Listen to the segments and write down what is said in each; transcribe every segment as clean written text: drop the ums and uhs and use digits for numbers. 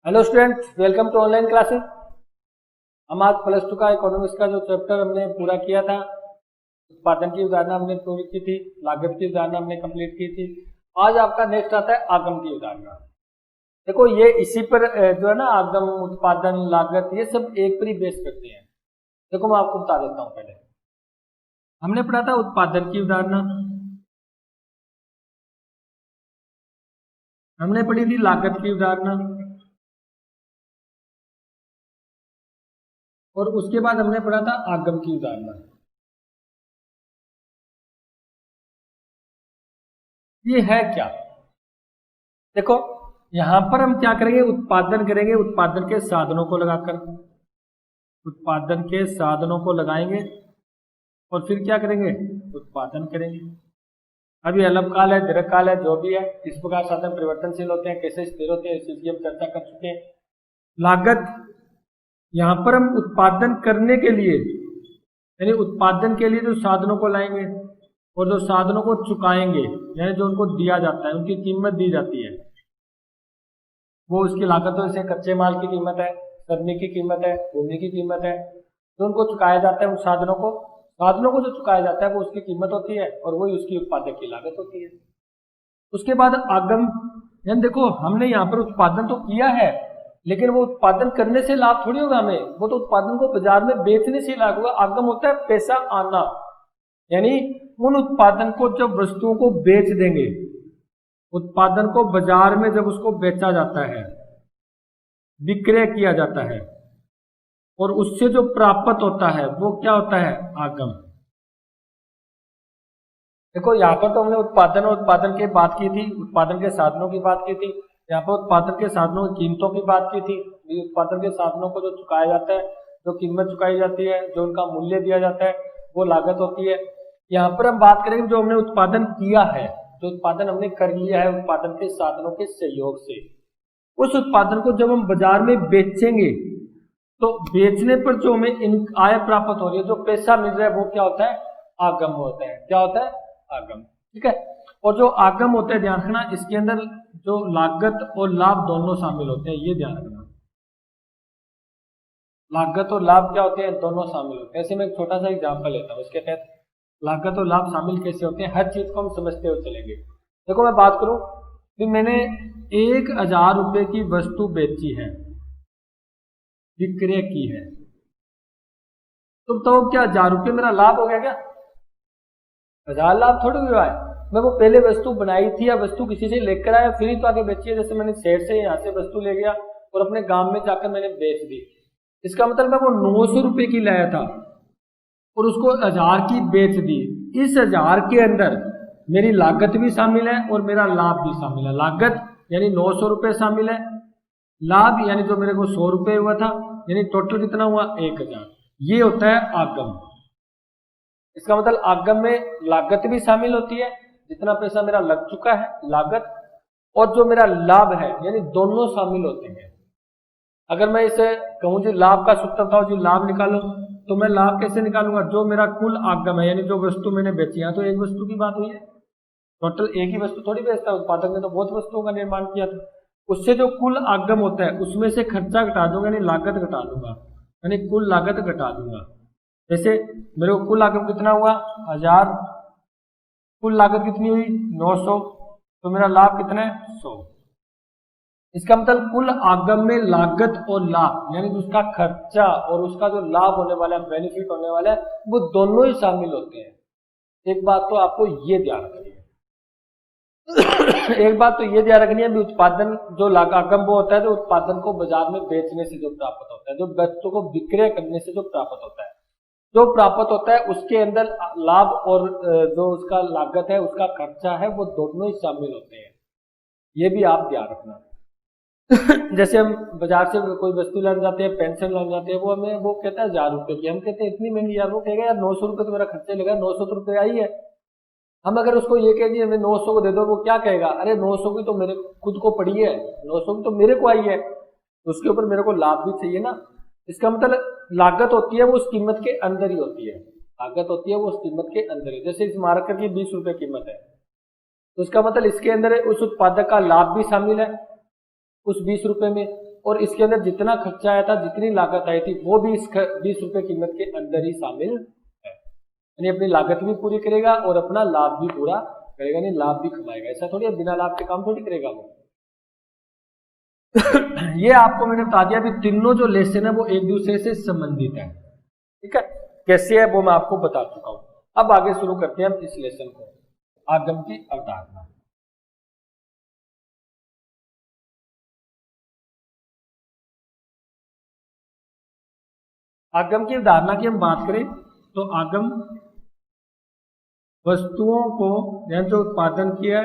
Hello student, welcome to online classes. हम आज plus two का इकोनॉमिक्स का जो चैप्टर हमने पूरा किया था, उत्पादन की उदाहरण हमने पूरी की थी, लागत की उदाहरण हमने कंप्लीट की थी। आज आपका नेक्स्ट आता है आगम की उदाहरण। देखो ये इसी पर जो है ना, आगम, उत्पादन, लागत, ये सब एक पर ही बेस करते हैं। देखो मैं आपको बता देता हूँ। पहले हमने पढ़ा था उत्पादन की उदाहरण, हमने पढ़ी थी लागत की उदाहरण, और उसके बाद हमने पढ़ा था आगम की उदाहरण। ये है क्या? देखो यहां पर हम क्या करेंगे, उत्पादन करेंगे, उत्पादन के साधनों को लगाकर, उत्पादन के साधनों को लगाएंगे और फिर क्या करेंगे, उत्पादन करेंगे। अभी अल्पकाल है, दीर्घकाल है, जो भी है, इस प्रकार साधन परिवर्तनशील होते हैं, कैसे स्थिर होते हैं, इस चीज की हम चर्चा कर चुके हैं। लागत, यहां पर हम उत्पादन करने के लिए, यानी उत्पादन के लिए जो साधनों को लाएंगे और जो साधनों को चुकाएंगे, यानी जो उनको दिया जाता है, उनकी कीमत दी जाती है, वो उसकी लागत हो। जैसे कच्चे माल की कीमत है, सरनी की कीमत है, भूमि की कीमत है, तो उनको चुकाया जाता है। उन साधनों को जो चुकाया जाता है वो उसकी कीमत होती है और वही उसकी उत्पादक की लागत होती है। उसके बाद आगम, यानी देखो हमने यहाँ पर उत्पादन तो किया है, लेकिन वो उत्पादन करने से लाभ थोड़ी होगा हमें, वो तो उत्पादन को बाजार में बेचने से लाभ होगा। आगम होता है पैसा आना, यानी उन उत्पादन को जब वस्तुओं को बेच देंगे, उत्पादन को बाजार में जब उसको बेचा जाता है, विक्रय किया जाता है, और उससे जो प्राप्त होता है वो क्या होता है, आगम। देखो यहाँ पर तो हमने उत्पादन और उत्पादन की बात की थी, उत्पादन के साधनों की बात की थी। यहाँ पर उत्पादन के साधनों की कीमतों की बात की थी। उत्पादन के साधनों को जो चुकाया जाता है, जो कीमत चुकाई जाती है, जो उनका मूल्य दिया जाता है, वो लागत होती है। यहाँ पर हम बात करेंगे जो हमने उत्पादन किया है, जो उत्पादन हमने कर लिया है उत्पादन के साधनों के सहयोग से, उस उत्पादन को जब हम बाजार में बेचेंगे, तो बेचने पर जो हमें आय प्राप्त हो रही है, जो पैसा मिल रहा है, वो क्या होता है, आगम होता है। क्या होता है, आगम। ठीक है। और जो आगम होता है, ध्यान रखना, इसके अंदर जो लागत और लाभ दोनों शामिल होते हैं, ये ध्यान रखना। लागत और लाभ क्या होते हैं, दोनों शामिल होते हैं। ऐसे मैं एक छोटा सा एग्जांपल लेता हूँ, इसके तहत लागत और लाभ शामिल कैसे होते हैं, हर चीज को हम समझते हुए चलेंगे। देखो मैं बात करूं कि मैंने 1,000 रुपए की वस्तु बेची है, विक्रय की है, तो क्या 1,000 रुपये मेरा लाभ हो गया क्या? 1,000 लाभ थोड़ी हुआ है। मैं वो पहले वस्तु बनाई थी या वस्तु किसी से लेकर आया, फिर ही तो आगे बेची है। जैसे मैंने शहर से यहाँ से वस्तु ले गया और अपने गांव में जाकर मैंने बेच दी, इसका मतलब मैं वो 900 रुपए की लाया था और उसको 1,000 की बेच दी। इस 1,000 के अंदर मेरी लागत भी शामिल है और मेरा लाभ भी शामिल है। लागत यानी 900 रुपए शामिल है, लाभ यानी जो मेरे को 100 रुपए हुआ था, यानी टोटल कितना हुआ, 1,000। ये होता है आगम। इसका मतलब आगम में लागत भी शामिल होती है, जितना पैसा मेरा लग चुका है लागत, और जो मेरा लाभ है, यानी दोनों शामिल होते हैं। अगर मैं इसे कहूं जी लाभ का सूत्र बताओ जी, लाभ निकालो, तो मैं लाभ कैसे निकालूंगा, जो मेरा कुल आगम है, यानी जो वस्तु मैंने बेची है। तो एक वस्तु की बात हुई है, टोटल एक ही वस्तु थोड़ी बेचता है, उत्पादक ने तो बहुत वस्तुओं का निर्माण किया था। उससे जो कुल आगम होता है उसमें से खर्चा घटा दूंगा, यानी लागत घटा दूंगा, यानी कुल लागत घटा दूंगा। जैसे मेरे को कुल आगम कितना हुआ, 1,000, कुल लागत कितनी हुई, 900, तो मेरा लाभ कितना है, 100। इसका मतलब कुल आगम में लागत और लाभ, यानी उसका खर्चा और उसका जो लाभ होने वाला है, बेनिफिट होने वाला है, वो दोनों ही शामिल होते हैं। एक बात तो आपको ये ध्यान रखनी है एक बात तो ये ध्यान रखनी है भी, उत्पादन जो आगम वो होता है जो उत्पादन को बाजार में बेचने से जो प्राप्त होता है, जो वस्तु को विक्रय करने से जो प्राप्त होता है, जो प्राप्त होता है उसके अंदर लाभ और जो उसका लागत है, उसका खर्चा है, वो दोनों ही शामिल होते हैं। ये भी आप ध्यान रखना जैसे हम बाजार से कोई वस्तु लेने जाते हैं, पेंसिल लेने जाते हैं, वो हमें वो कहता है 1,000 रुपए की, हम कहते हैं इतनी महंगी यार, वो कहेगा यार 900 रुपए तो मेरा खर्चा लगा, 900 रुपए आई है। हम अगर उसको ये कह दिए हमें 900 को दे दो, वो क्या कहेगा, अरे 900 की तो मेरे खुद को पड़ी है, 900 की तो मेरे को आई है, तो उसके ऊपर मेरे को लाभ भी चाहिए ना। इसका मतलब लागत होती है वो उस कीमत के अंदर ही होती है, लागत होती है वो उस कीमत के अंदर ही। जैसे इस मार्कर की 20 रुपए कीमत है, तो इसका मतलब इसके अंदर उस उत्पादक का लाभ भी शामिल है उस 20 रुपए में, और इसके अंदर जितना खर्चा आया था, जितनी लागत आई थी, वो भी इस 20 रुपए कीमत के अंदर ही शामिल है। यानी अपनी लागत भी पूरी करेगा और अपना लाभ भी पूरा करेगा, नहीं लाभ भी कमाएगा। ऐसा थोड़ी है, बिना लाभ के काम थोड़ी करेगा वो। ये आपको मैंने बता दिया, अभी तीनों जो लेसन है वो एक दूसरे से संबंधित है। ठीक है, कैसे है वो मैं आपको बता चुका हूं। अब आगे शुरू करते हैं हम इस लेसन को, आगम की अवधारणा। आगम की अवधारणा की हम बात करें तो आगम वस्तुओं को या जो उत्पादन किया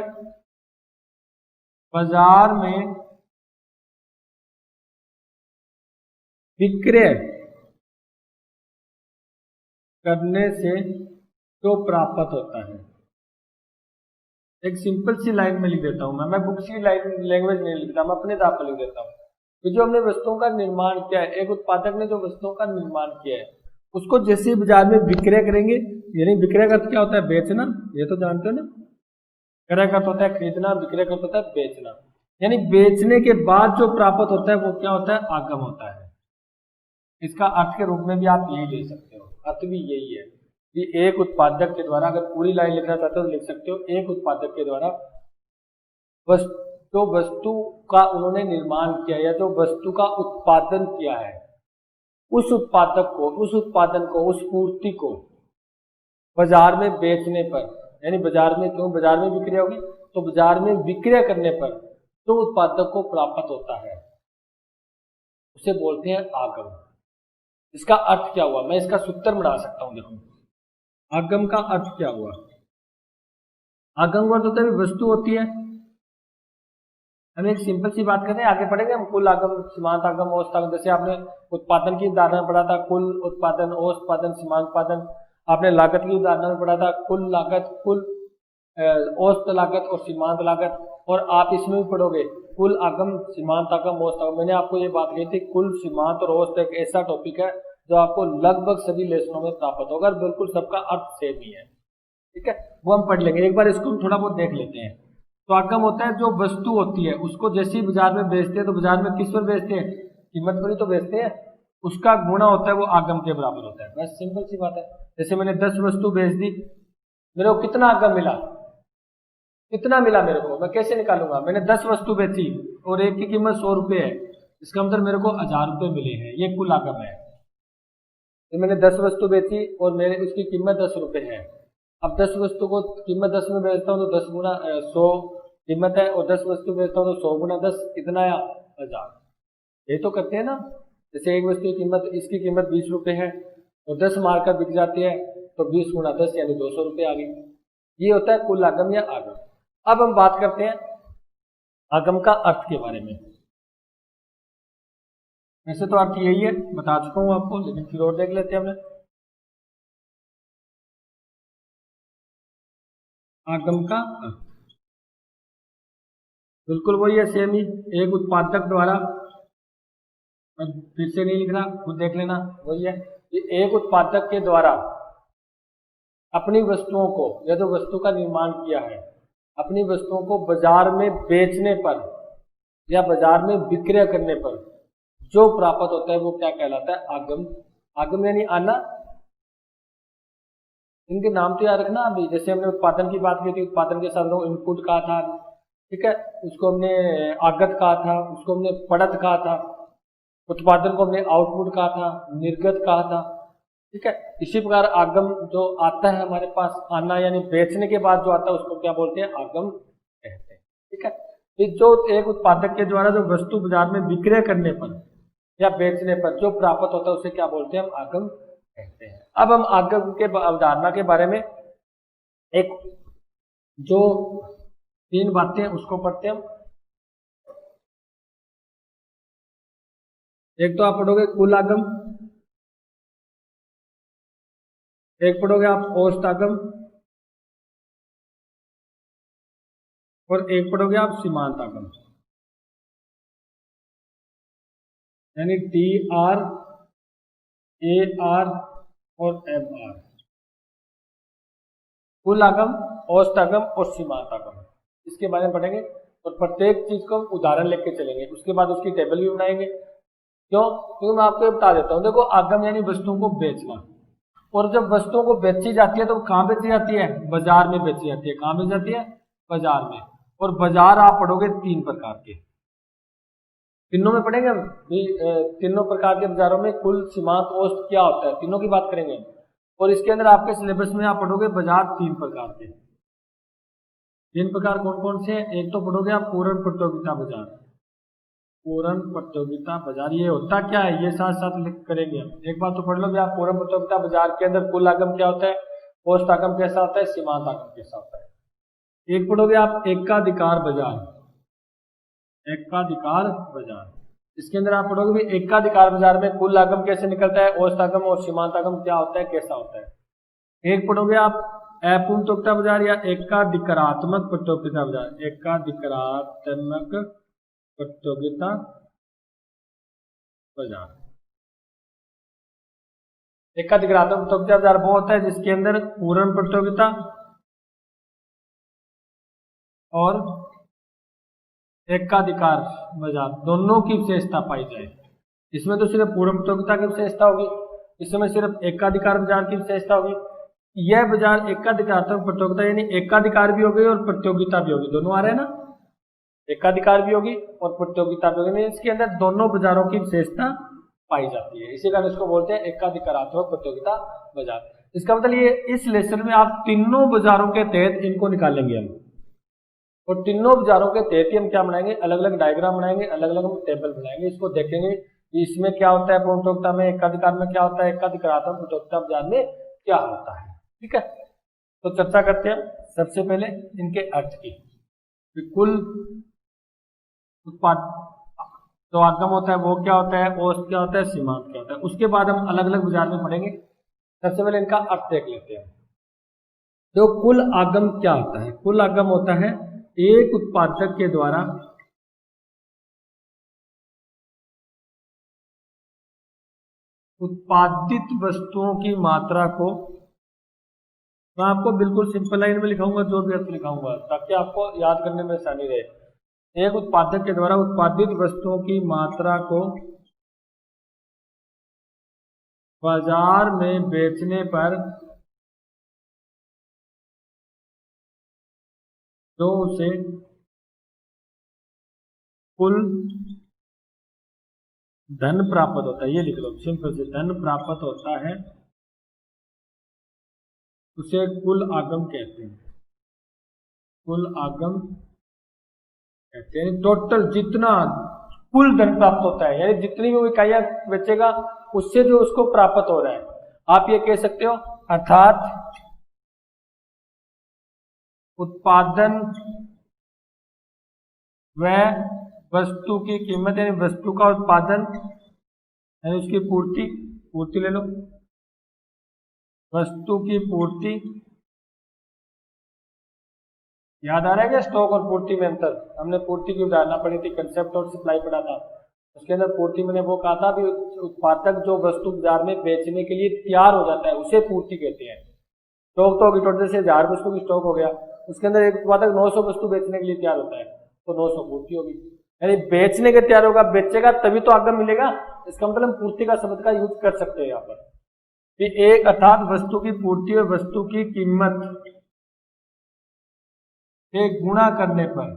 बाजार में विक्रय करने से जो प्राप्त होता है। एक सिंपल सी लाइन में लिख देता हूं, मैं बुक की लाइन लैंग्वेज नहीं लिखता, मैं अपने दाब पर लिख देता हूं कि जो हमने वस्तुओं का निर्माण किया है, एक उत्पादक ने जो वस्तुओं का निर्माण किया है, उसको जैसे ही बाजार में विक्रय करेंगे, यानी विक्रय का क्या होता है, बेचना, ये तो जानते हो ना। क्रय का होता है खरीदना, विक्रय का होता है बेचना। यानी बेचने के बाद जो प्राप्त होता है वो क्या होता है, आगम होता है। इसका अर्थ के रूप में भी आप यही ले सकते हो, अर्थ भी यही है कि एक उत्पादक के द्वारा, अगर पूरी लाइन लिखना चाहते हो तो लिख सकते हो, एक उत्पादक के द्वारा जो वस्तु का उन्होंने निर्माण किया या जो वस्तु का उत्पादन किया है, उस उत्पादक को, उस उत्पादन को, उस पूर्ति को बाजार में बेचने पर, यानी बाजार में, क्यों बाजार में विक्रय होगी, तो बाजार में विक्रय करने पर जो उत्पादक को प्राप्त होता है उसे बोलते हैं आगम। इसका अर्थ क्या हुआ, मैं इसका सूत्र बना सकता हूं। देखो आगम का अर्थ क्या हुआ। आगम का अर्थ होता है वस्तु होती है, हम एक सिंपल सी बात करें, आगे पढ़ेंगे हम, कुल आगम, सीमांत आगम, औसत आगम। जैसे आपने उत्पादन की उदाहरण पढ़ा था, कुल उत्पादन, औसत उत्पादन, सीमांत उत्पादन। आपने लागत की उदाहरण में पढ़ा था, कुल लागत, कुल औसत लागत और सीमांत लागत। और आप इसमें भी पढ़ोगे कुल आगम, सीमांत आगम, औसत आगम। मैंने आपको ये बात कही थी, कुल, सीमांत और औसत एक ऐसा टॉपिक है जो आपको लगभग सभी लेसनों में प्राप्त होगा, बिल्कुल सबका अर्थ सेम ही है। ठीक है, वो हम पढ़ लेंगे, एक बार इसको हम थोड़ा बहुत देख लेते हैं। तो आगम होता है जो वस्तु होती है, उसको जैसे ही बाजार में बेचते हैं, तो बाजार में किस पर बेचते हैं, कीमत पर ही तो बेचते हैं, उसका गुणा होता है वो आगम के बराबर होता है। बस सिंपल सी बात है। जैसे मैंने 10 वस्तु बेच दी, मेरे को कितना आगम मिला, कितना मिला मेरे को, मैं कैसे निकालूंगा। मैंने 10 वस्तु बेची और एक की कीमत 100 रुपये है, इसका मतलब मेरे को 1000 रुपये मिले हैं, ये कुल आगम है। तो मैंने 10 वस्तु बेची और मेरे उसकी कीमत 10 रुपये है। अब 10 वस्तु को कीमत 10 में बेचता हूँ तो 10 गुना 100 कीमत है, और 10 वस्तु बेचता हूँ तो 100 गुना 10 कितना आया, 1000। ये तो करते हैं ना। जैसे एक वस्तु की कीमत, इसकी कीमत 20 रुपये है और 10 मार्कर बिक जाती है, तो 20 गुना 10 यानी 200 रुपये आ गई। ये होता है कुल आगम या आगम। अब हम बात करते हैं आगम का अर्थ के बारे में। वैसे तो अर्थ यही है, बता चुका हूं आपको, लेकिन फिर और देख लेते हैं हमने। आगम का अर्थ बिल्कुल वही है, सेम ही, एक उत्पादक द्वारा, फिर से नहीं लिख रहा, खुद देख लेना, वही है कि एक उत्पादक के द्वारा अपनी वस्तुओं को, या जो वस्तु का निर्माण किया है, अपनी वस्तुओं को बाजार में बेचने पर या बाजार में विक्रय करने पर जो प्राप्त होता है वो क्या कहलाता है, आगम। आगम यानी आना। इनके नाम तो याद रखना अभी। जैसे हमने उत्पादन की बात की थी, उत्पादन के साथ इनपुट कहा था, ठीक है, उसको हमने आगत कहा था, उसको हमने पड़त कहा था, उत्पादन को हमने आउटपुट कहा था, निर्गत कहा था। ठीक है, इसी प्रकार आगम जो आता है हमारे पास, आना यानी बेचने के बाद जो आता है उसको क्या बोलते हैं, आगम कहते हैं। ठीक है, जो एक उत्पादक के द्वारा जो वस्तु बाजार में विक्रय करने पर या बेचने पर जो प्राप्त होता है उसे क्या बोलते हैं, हम आगम कहते हैं। अब हम आगम के अवधारणा के बारे में एक जो 3 बातें उसको पढ़ते हैं हम। एक तो आप पढ़ोगे कुल आगम, एक पढ़ोगे आप औसत आगम, और एक पढ़ोगे आप सीमांत आगम, यानी TR, AR और MR। कुल आगम, औसत आगम और सीमांत आगम, इसके बारे में पढ़ेंगे। और प्रत्येक चीज को हम उदाहरण लेके चलेंगे, उसके बाद उसकी टेबल भी बनाएंगे। क्यों? क्योंकि मैं आपको बता देता हूँ। देखो, आगम यानी वस्तुओं को बेचना, और जब वस्तुओं को बेची जाती है तो कहाँ बेची जाती है? बाजार में बेची जाती है। कहाँ बेची जाती है? बाजार में। और बाजार आप पढ़ोगे 3 प्रकार के, तीनों में पढ़ेंगे हम। तीनों प्रकार के बाजारों में कुल, सीमांत, औसत क्या होता है, तीनों की बात करेंगे। और इसके अंदर आपके सिलेबस में आप पढ़ोगे बाजार 3 प्रकार के। 3 प्रकार कौन कौन से? एक तो पढ़ोगे आप पूर्ण प्रतियोगिता बाजार। पूर्ण प्रतियोगिता बाजार ये होता क्या है, ये साथ साथ लिख करेंगे हम। एक बात तो पढ़ लो भी आप, पूर्ण प्रतियोगिता बाजार के अंदर कुल आगम क्या होता है, औसत आगम कैसा होता है, सीमांत आगम कैसा होता है। एक पढ़ोगे आप एकाधिकार बाजार। एकाधिकार बाजार, इसके अंदर आप पढ़ोगे भी एकाधिकार बाजार में कुल आगम कैसे निकलता है, औसत आगम और सीमांत आगम क्या होता है, कैसा होता है। एक पढ़ोगे आप अपूर्ण प्रतियोगिता बाजार या एकाधिकारात्मक प्रतियोगिता बाजार। एकाधिकारात्मक प्रतियोगिता बाजार। एकाधिकारात्मक प्रतियोगिता बाजार वो होता है जिसके अंदर पूर्ण प्रतियोगिता और एकाधिकार बाजार दोनों की विशेषता पाई जाए। इसमें तो सिर्फ पूर्ण प्रतियोगिता की विशेषता होगी, इसमें सिर्फ एकाधिकार बाजार की विशेषता होगी। यह बाजार एकाधिकारात्मक प्रतियोगिता यानी एकाधिकार भी होगी और प्रतियोगिता भी होगी, दोनों आ रहे हैं ना, एकाधिकार भी होगी और प्रतियोगिता भी होगी। इसके अंदर दोनों बाजारों की विशेषता पाई जाती है, इसी कारण इसको बोलते हैं एकाधिकारात्मक प्रतियोगिता बाजार। इसका मतलब ये, इस लेसन में आप तीनों बाजारों के तहत इनको निकालेंगे हम, और तीनों बाजारों के तहत ही हम क्या बनाएंगे, अलग अलग डायग्राम बनाएंगे, अलग अलग हम टेबल बनाएंगे। इसको देखेंगे कि इसमें क्या होता है पूर्ण प्रतियोगिता में, एकाधिकार में क्या होता है, एकाधिकारात्मक प्रतियोगिता बाजार में क्या होता है। ठीक है, तो चर्चा करते हैं सबसे पहले इनके अर्थ की। कुल उत्पाद जो आगम होता है वो क्या होता है, औसत क्या होता है, सीमांत क्या होता है, उसके बाद हम अलग अलग बाजार में पढ़ेंगे। सबसे पहले इनका अर्थ देख लेते हैं। तो कुल आगम क्या होता है? कुल आगम होता है एक उत्पादक के द्वारा उत्पादित वस्तुओं की मात्रा को, मैं आपको बिल्कुल सिंपल लाइन में लिखाऊंगा, जो भी अर्थ लिखाऊंगा ताकि आपको याद करने में आसानी रहे। एक उत्पादक के द्वारा उत्पादित वस्तुओं की मात्रा को बाजार में बेचने पर जो उसे कुल धन प्राप्त होता है, ये लिख लो सिंपल से, धन प्राप्त होता है, उसे कुल आगम कहते हैं। कुल आगम कहते हैं टोटल जितना कुल धन प्राप्त होता है, यानी जितनी भी इकाइयां बेचेगा उससे जो उसको प्राप्त हो रहा है, आप ये कह सकते हो। अर्थात उत्पादन व वस्तु की कीमत, यानी वस्तु का उत्पादन यानी उसकी पूर्ति, पूर्ति ले लो, वस्तु की पूर्ति, याद आ रहा है क्या स्टॉक और पूर्ति में अंतर? हमने पूर्ति की उदाहरण पढ़ी थी, कंसेप्ट और सप्लाई पढ़ा था। उसके अंदर पूर्ति मैंने वो कहा था भी उत्पादक जो वस्तु बाजार में बेचने के लिए तैयार हो जाता है उसे पूर्ति कहते हैं। स्टॉक तो होगी, टोटल से 1000 वस्तु की स्टॉक हो गया, उसके अंदर एक उत्पादक 900 वस्तु बेचने के लिए तैयार होता है तो 900 पूर्ति होगी, यानी बेचने के तैयार होगा, बेचेगा तभी तो आगम मिलेगा। इसका मतलब हम पूर्ति का शब्द का यूज कर सकते हैं यहाँ पर कि एक, अर्थात वस्तु की पूर्ति और वस्तु की कीमत के गुणा करने पर,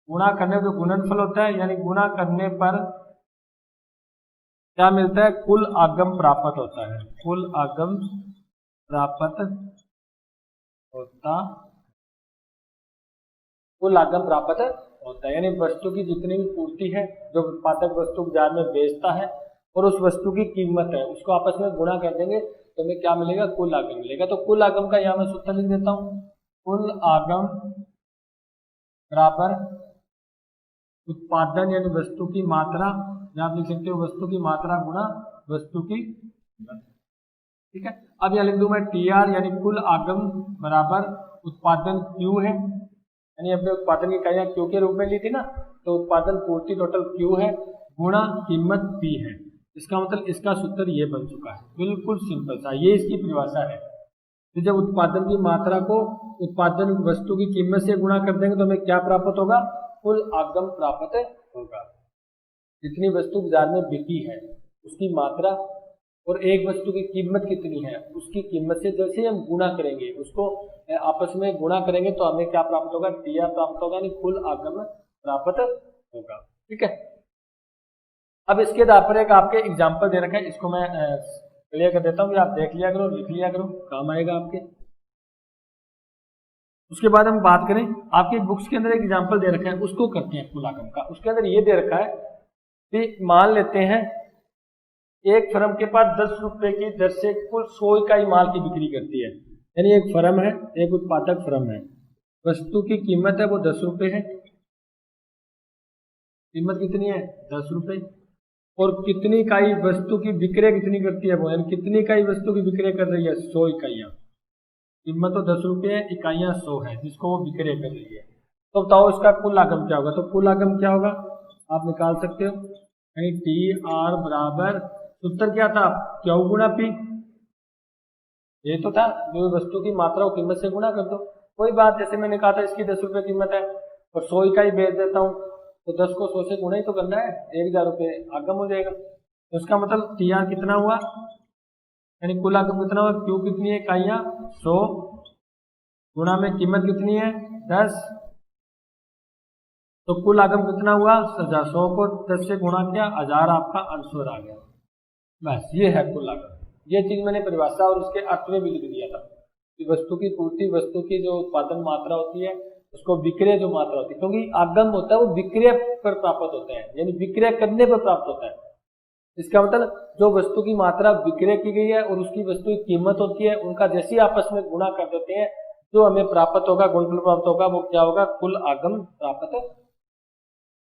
गुणा करने जो गुणनफल होता है, यानी गुणा करने पर क्या मिलता है, कुल आगम प्राप्त होता है। कुल आगम प्राप्त होता, कुल आगम प्राप्त होता है, यानी वस्तु की जितनी भी पूर्ति है जो उत्पादक वस्तु बाजार में बेचता है और उस वस्तु की कीमत है, उसको आपस में गुणा कर देंगे तो हमें क्या मिलेगा, कुल आगम मिलेगा। तो कुल आगम का यहाँ मैं सूत्र लिख देता हूँ, कुल आगम बराबर उत्पादन यानी वस्तु की मात्रा, या आप लिख सकते हो वस्तु की मात्रा गुणा वस्तु की कीमत। ठीक है, अब यह लिख दूं मैं टीआर यानी कुल आगम बराबर उत्पादन क्यू है, यानी अपने उत्पादन की इकाइयां क्यू के रूप में ली थी ना, तो उत्पादन पूर्ति टोटल क्यू है गुणा कीमत पी है। इसका मतलब इसका सूत्र ये बन चुका है, बिल्कुल सिंपल सा, ये इसकी परिभाषा है। तो जब उत्पादन की मात्रा को उत्पादन वस्तु की कीमत से गुणा कर देंगे तो हमें क्या प्राप्त होगा, कुल आगम प्राप्त होगा। जितनी वस्तु बाजार में बिकी है उसकी मात्रा और एक वस्तु की कीमत कितनी है उसकी कीमत से जैसे हम गुणा करेंगे, उसको आपस में गुणा करेंगे तो हमें क्या प्राप्त होगा, टीआर प्राप्त होगा, यानी कुल आगम प्राप्त होगा। ठीक है, अब इसके आधार पर एक आपके एग्जाम्पल दे रखा है, इसको मैं क्लियर कर देता हूँ, आप देख लिया करो, लिख लिया करो, काम आएगा आपके। उसके बाद हम बात करें, आपके बुक्स के अंदर एक एग्जाम्पल दे रखा है, उसको करते हैं कुल आगम का। उसके अंदर ये दे रखा है कि मान लेते हैं एक फर्म के पास 10 रुपए की दर से कुल 100 इकाई माल की बिक्री करती है। यानी एक फर्म है, एक उत्पादक फर्म है, वस्तु की कीमत है वो 10 रुपए है, कीमत कितनी है 10 रुपए, और कितनी इकाई वस्तु की विक्रय कितनी करती है वो, यानी कितनी इकाई वस्तु की विक्रय कर रही है 100 इकाइयां। कीमत तो 10 रुपये है, इकाइयां 100 है जिसको वो विक्रय कर रही है। तो बताओ इसका कुल आगम क्या होगा। तो कुल आगम क्या होगा आप निकाल सकते हो, यानी टी आर बराबर सूत्र क्या था, क्यू गुणा पी, ये तो था, जो वस्तु की मात्रा और कीमत से गुणा कर दो। कोई बात, जैसे मैंने कहा था इसकी 10 रुपये कीमत है और 100 इकाई बेच देता हूँ तो 10 को 100 से गुणा ही तो करना है, 1000 रुपये आगम हो जाएगा। तो उसका मतलब टी आर कितना हुआ, यानी कुल आगम कितना हुआ, क्यू कितनी है इकाइयां 100 गुणा में कीमत कितनी है 10, तो कुल आगम कितना हुआ 1000। 100 को 10 से गुणा किया, 1000 आपका आंसर आ गया। बस ये है कुल आगम। ये चीज मैंने परिभाषा और उसके अर्थ में भी लिख दिया था कि वस्तु की पूर्ति, वस्तु की जो उत्पादन मात्रा होती है उसको विक्रय जो मात्रा होती है, क्योंकि आगम होता है वो विक्रय पर प्राप्त होता है, यानी विक्रय करने पर प्राप्त होता है। इसका मतलब जो वस्तु की मात्रा विक्रय की गई है और उसकी वस्तु की कीमत होती है, उनका जैसे आपस में गुणा कर देते हैं जो हमें प्राप्त होगा, गुणनफल प्राप्त होगा, वो क्या होगा, कुल आगम प्राप्त।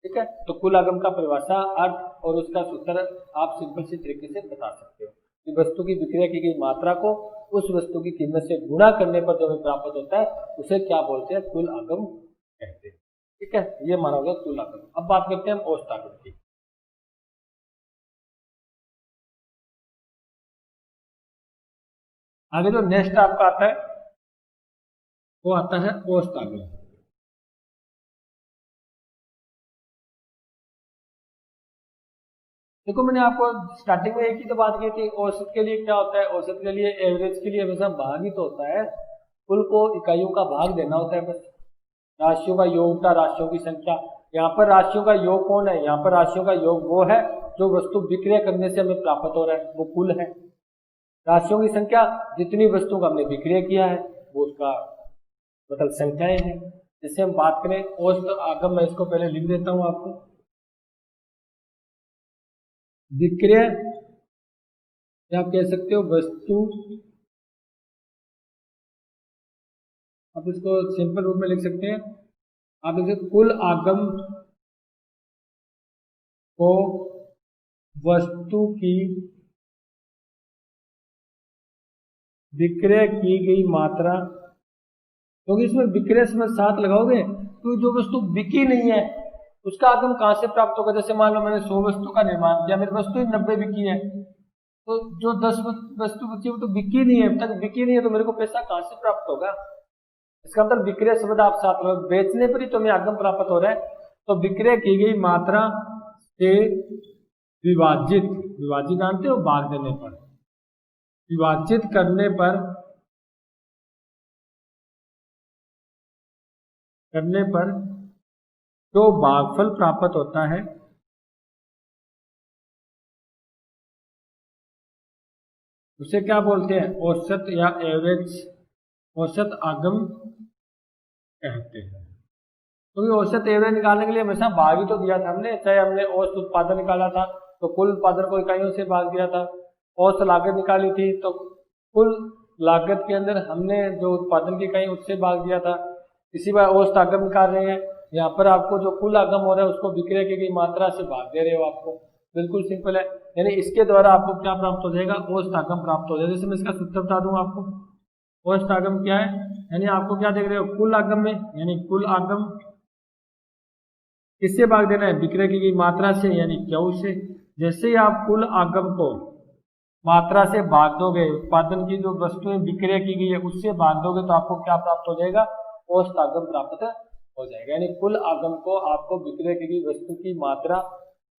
ठीक है, तो कुल आगम का परिभाषा, अर्थ और उसका सूत्र आप सिंपल सी तरीके से बता सकते हो कि वस्तु की विक्रय की गई मात्रा को उस वस्तु की कीमत से गुणा करने पर जो हमें प्राप्त होता है उसे क्या बोलते हैं, कुल आगम कहते हैं। ठीक है, ये माना होगा कुल आगम। अब बात करते हैं हम औसत आगम की। आगे जो नेक्स्ट आपका आता है वो आता है औसत आगम। देखो मैंने आपको स्टार्टिंग में एक ही तो बात की थी, औसत के लिए क्या होता है, औसत के लिए, एवरेज के लिए हमेशा भाग ही तो होता है, कुल को इकाइयों का भाग देना होता है बस। राशियों का योग था, राशियों की संख्या, यहाँ पर राशियों का योग कौन है, यहाँ पर राशियों का योग वो है जो वस्तु विक्रय करने से हमें प्राप्त हो रहा है, वो कुल है। राशियों की संख्या जितनी वस्तुओं का हमने विक्रय किया है वो उसका मतलब संख्याएं हैं। जैसे हम बात करें औसत आगम, मैं इसको पहले लिख देता हूं आपको। विक्रय या आप कह सकते हो वस्तु, आप इसको सिंपल रूप में लिख सकते हैं, आप इसे कुल आगम को वस्तु की विक्रय की गई मात्रा, क्योंकि इसमें विक्रय समय साथ लगाओगे तो जो वस्तु बिकी नहीं है उसका आगम कहां से प्राप्त होगा। जैसे मान लो मैंने 100 वस्तु का निर्माण किया, मेरी वस्तु 90 बिकी है, तो जो 10 वस्तु बची वो तो बिकी नहीं है, अब तक बिकी नहीं है, तो मेरे को पैसा कहां से प्राप्त होगा। इसका मतलब विक्रय शब्द आप साथ लो, बेचने पर ही तो हमें आगम प्राप्त हो रहा है। तो विक्रय की गई मात्रा से विभाजित, विभाजित जानते हो भाग देने पर, विभाजित करने पर जो भागफल प्राप्त होता है उसे क्या बोलते हैं, औसत या एवरेज, औसत आगम कहते हैं। क्योंकि औसत एवरेज निकालने के लिए हमेशा भाग ही तो दिया था हमने, चाहे हमने औसत उत्पादन निकाला था तो कुल उत्पादन को इकाइयों से भाग दिया था, औसत लागत निकाली थी तो कुल लागत के अंदर हमने जो उत्पादन की इकाई उससे भाग दिया था। इसी बार औसत आगम निकाल रहे हैं, यहाँ पर आपको जो कुल आगम हो रहा है उसको विक्रय की गई मात्रा से भाग दे रहे हो, आपको बिल्कुल सिंपल है। यानी इसके द्वारा आपको क्या प्राप्त हो जाएगा, औसत आगम प्राप्त हो जाएगा। जैसे मैं इसका सूत्र बता दूं आपको, औसत आगम क्या है, यानी आपको क्या देख रहे हो, कुल आगम में, यानी कुल आगम किससे भाग देना है, विक्रय की गई मात्रा से, यानी क्यू से। जैसे ही आप कुल आगम को मात्रा से भाग दोगे, उत्पादन की जो वस्तुएं विक्रय की गई है उससे भाग दोगे तो आपको क्या प्राप्त हो जाएगा, औसत आगम प्राप्त हो जाएगा। यानी कुल आगम को आपको विक्रय की गई वस्तु की मात्रा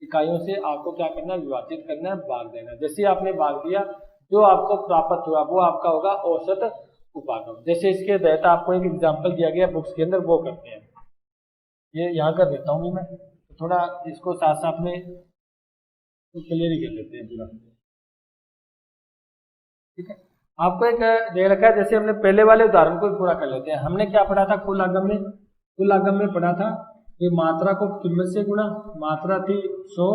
इकाइयों से आपको क्या करना है, विभाजित करना है, भाग देना है। जैसे आपने भाग दिया, जो आपको प्राप्त हुआ वो आपका होगा औसत उपागम। जैसे इसके तहत आपको एक एग्जाम्पल दिया गया बुक्स के अंदर, वो करते हैं। ये यहाँ कर देता हूँ मैं, तो थोड़ा इसको साथ साथ में क्लियर ही कर लेते हैं पूरा, ठीक है। आपको एक दे रखा है, जैसे हमने पहले वाले उदाहरण को भी पूरा कर लेते हैं। हमने क्या पढ़ा था कुल आगम में, कुल आगम में पढ़ा था कि मात्रा को कीमत से गुणा, मात्रा थी 100,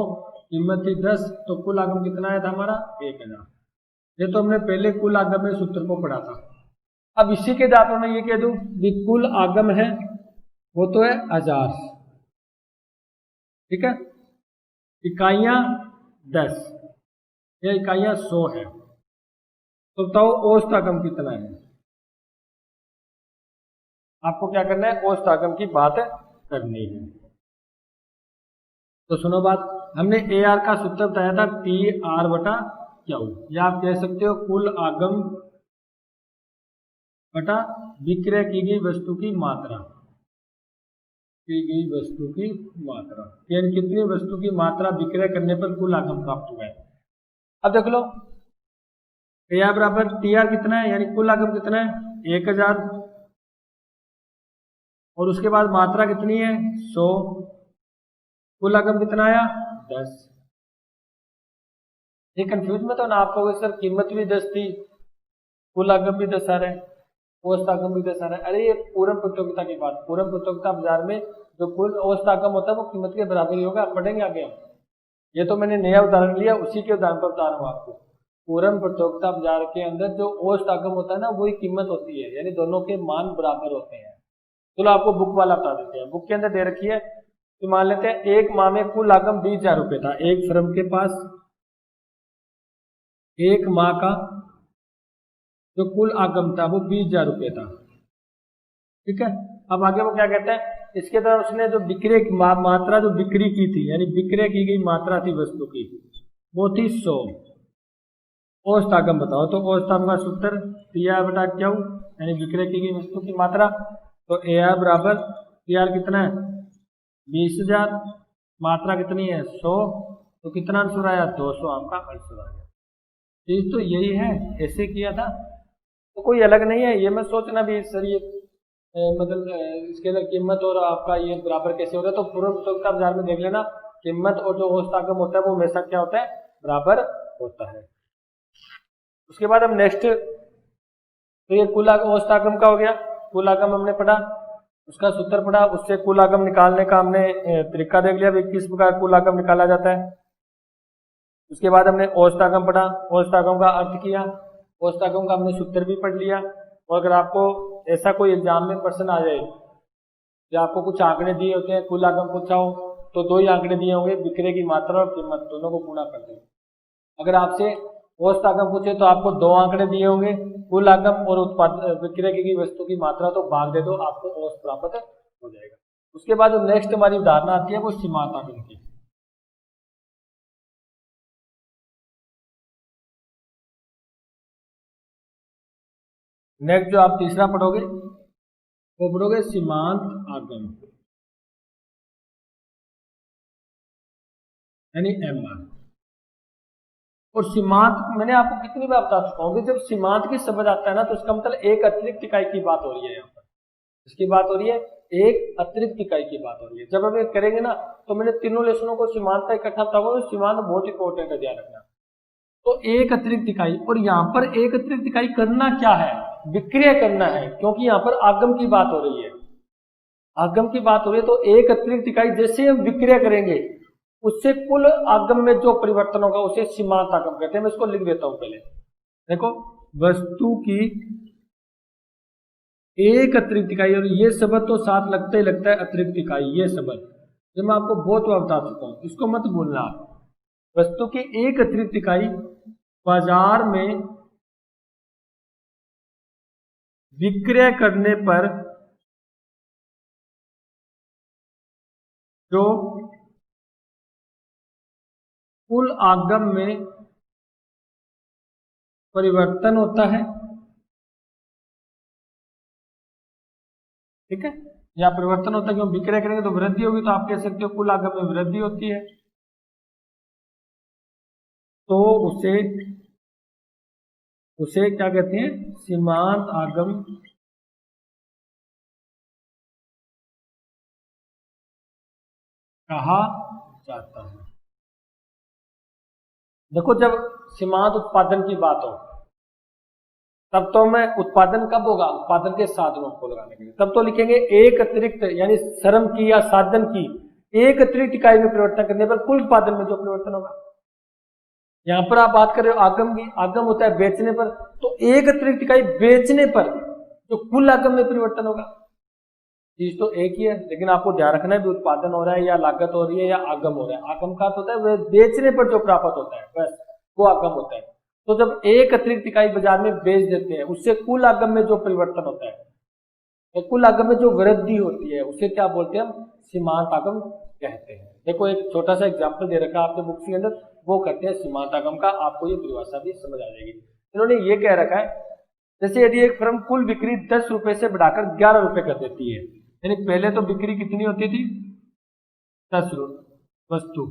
कीमत थी 10, तो कुल आगम कितना आया था हमारा 1000। ये तो हमने पहले कुल आगम में सूत्र को पढ़ा था। अब इसी के आधार पर मैं ये कह दूं कि कुल आगम है वो तो है 1000, ठीक है, इकाइयां 10 या इकाइयां 100 है, तो बताओ औसत आगम कितना है। आपको क्या करना है, औसत आगम की बात करनी है। तो सुनो बात, हमने ए आर का सूत्र बताया था टी आर बटा क्यू, या आप कह सकते हो कुल आगम बटा विक्रय की गई वस्तु की मात्रा, की गई वस्तु की मात्रा, यानी कितनी वस्तु की मात्रा विक्रय करने पर कुल आगम प्राप्त हुआ है। अब देख लो, ए आर बराबर टी आर कितना है, यानी कुल आगम कितना है 1000, और उसके बाद मात्रा कितनी है 100, कुल आगम कितना आया 10। ये कंफ्यूज मत होना, आप कहोगे सर कीमत भी 10 थी, कुल आगम भी 10 आ रहा है, औसत आगम भी 10 आ रहा है। अरे ये पूर्ण प्रतियोगिता की बात, पूर्ण प्रतियोगिता बाजार में जो कुल औसत आगम होता है वो कीमत के बराबर ही होगा, पढ़ेंगे आगे हम। ये तो मैंने नया उदाहरण लिया, उसी के उदाहरण पर बता रहा हूँ आपको। पूर्ण प्रतियोगिता बाजार के अंदर जो औसत आगम होता है ना वही कीमत होती है, यानी दोनों के मान बराबर होते हैं। चलो आपको बुक वाला बता देते हैं, बुक के अंदर दे रखी है कि मान लेते हैं एक माह में कुल आगम 20,000 रुपये था, एक फर्म के पास एक माह का जो कुल आगम था वो 20,000 रुपये था, ठीक है। अब आगे वो क्या कहते हैं, इसके तरह उसने जो विक्रय की मात्रा जो बिक्री की थी, यानी विक्रय की गई मात्रा थी वस्तु की, वो थी 100। औसत आगम बताओ, तो औसत आगम का सूत्र टी आर बटा क्यू, यानी विक्रय की गई वस्तु की मात्रा। तो ए आर बराबर टी आर कितना है 20,000, मात्रा कितनी है 100, तो कितना आंसर आया 200, आपका आंसर आ गया। चीज तो यही है, ऐसे किया था, तो कोई अलग नहीं है। ये मैं सोचना भी सर ये मतलब इसके अंदर कीमत और आपका ये बराबर कैसे हो रहा है, तो पूर्ण प्रतियोगिता बाजार में देख लेना, कीमत और जो औसत आगम होता है वो हमेशा क्या होता है, बराबर होता है। उसके बाद हम नेक्स्ट, तो ये कुल औसत आगम का हो गया, कुल आगम हमने पढ़ा, उसका सूत्र पढ़ा, उससे कुल आगम निकालने का हमने तरीका देख लिया, किस प्रकार कुल आगम निकाला जाता है। उसके बाद हमने औसत आगम पढ़ा, औसत आगम का अर्थ किया, औसत आगम का हमने सूत्र भी पढ़ लिया। और अगर आपको ऐसा कोई एग्जाम में प्रश्न आ जाए या आपको कुछ आंकड़े दिए होते हैं, कुल आगम पूछा हो, तो 2 ही आंकड़े दिए होंगे, विक्रय की मात्रा और कीमत, दोनों को गुणा कर दें। अगर आपसे औसत आगम पूछे तो आपको 2 आंकड़े दिए होंगे, कुल आगम और उत्पाद विक्रय की वस्तु की मात्रा, तो भाग दे दो, आपको औसत प्राप्त हो जाएगा। उसके बाद जो नेक्स्ट हमारी धारणा आती है वो सीमांत आगम की। नेक्स्ट जो आप तीसरा पढ़ोगे वो पढ़ोगे सीमांत आगम, यानी एम आर। और सीमांत मैंने आपको कितनी बार बता चुका हूँ कि जब सीमांत की शब्द आता है ना, तो इसका मतलब एक अतिरिक्त इकाई की बात हो रही है। यहाँ पर इसकी बात हो रही है, एक अतिरिक्त इकाई की बात हो रही है। जब हम ये करेंगे ना, तो मैंने तीनों लेसनों को सीमांत का इकट्ठा बताऊंगा, तो सीमांत बहुत इंपॉर्टेंट है, ध्यान रखना। तो एक अतिरिक्त इकाई, और यहाँ पर एक अतिरिक्त इकाई करना क्या है, विक्रय करना है, क्योंकि यहाँ पर आगम की बात हो रही है, आगम की बात हो रही है। तो एक अतिरिक्त इकाई जैसे हम विक्रय करेंगे, उससे कुल आगम में जो परिवर्तन होगा उसे सीमांत आगम कहते हैं। मैं इसको लिख देता हूं पहले, देखो, वस्तु की एक अतिरिक्त इकाई, और ये शब्द तो साथ लगता ही लगता है, अतिरिक्त इकाई, ये शब्द जो मैं आपको बहुत बार बता चुका हूं, इसको मत भूलना आप। वस्तु की एक अतिरिक्त इकाई बाजार में विक्रय करने पर जो कुल आगम में परिवर्तन होता है, ठीक है, या परिवर्तन होता है क्यों विक्रय करेंगे तो वृद्धि होगी, तो आप कह सकते हो कुल आगम में वृद्धि होती है, तो उसे उसे क्या कहते हैं, सीमांत आगम कहा जाता है। देखो जब सीमांत उत्पादन की बात हो तब तो मैं उत्पादन कब होगा, उत्पादन के साधनों को लगाने के लिए, तब तो लिखेंगे एक अतिरिक्त यानी श्रम की या साधन की एक अतिरिक्त इकाई में परिवर्तन करने पर कुल उत्पादन में जो परिवर्तन होगा। यहां पर आप बात कर रहे हो आगम की, आगम होता है बेचने पर, तो एक अतिरिक्त इकाई बेचने पर जो कुल आगम में परिवर्तन होगा। चीज तो एक ही है, लेकिन आपको ध्यान रखना है भी उत्पादन हो रहा है या लागत हो रही है या आगम हो रहा है। आगम का होता है वह बेचने पर जो प्राप्त होता है बस वो आगम होता है। तो जब एक अतिरिक्त इकाई बाजार में बेच देते हैं उससे कुल आगम में जो परिवर्तन होता है, तो कुल आगम में जो वृद्धि होती है उसे क्या बोलते हैं हम, सीमांत आगम कहते हैं। देखो एक छोटा सा एग्जाम्पल दे रखा है आपके बुक्स के अंदर, वो करते हैं सीमांत आगम का, आपको ये परिभाषा भी समझ आ जाएगी। इन्होंने ये कह रखा है जैसे यदि एक फर्म कुल बिक्री 10 रुपए से बढ़ाकर 11 रुपए कर देती है, यानी पहले तो बिक्री कितनी होती थी 10 रुपए वस्तु,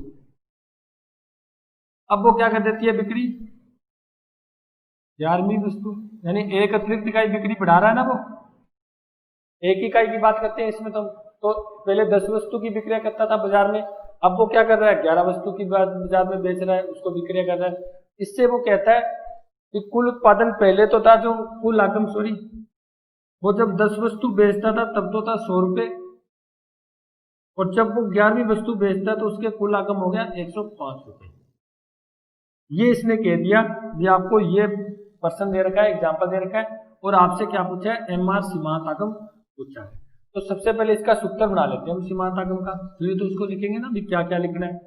अब वो क्या कर देती है बिक्री 11वीं वस्तु, यानी एक अतिरिक्त इकाई बिक्री बढ़ा रहा है ना, वो एक इकाई की बात करते हैं इसमें। तो पहले 10 वस्तु की बिक्रिया करता था बाजार में, अब वो क्या कर रहा है 11 वस्तु की बाजार में बेच रहा है, उसको बिक्रिया कर रहा है। इससे वो कहता है कि कुल उत्पादन पहले तो था जो कुल आगम सॉरी वो जब 10 वस्तु बेचता था तब तो था 100 रुपए, और जब वो 11वीं वस्तु बेचता तो उसके कुल आगम हो गया 105 रुपए। ये इसने कह दिया, ये आपको ये प्रश्न दे रखा है, एग्जाम्पल दे रखा है, और आपसे क्या पूछा है एमआर सीमांत आगम पूछा है। तो सबसे पहले इसका सूत्र बना लेते हैं हम सीमांत आगम का, फिर तो उसको लिखेंगे ना भी क्या क्या लिखना है।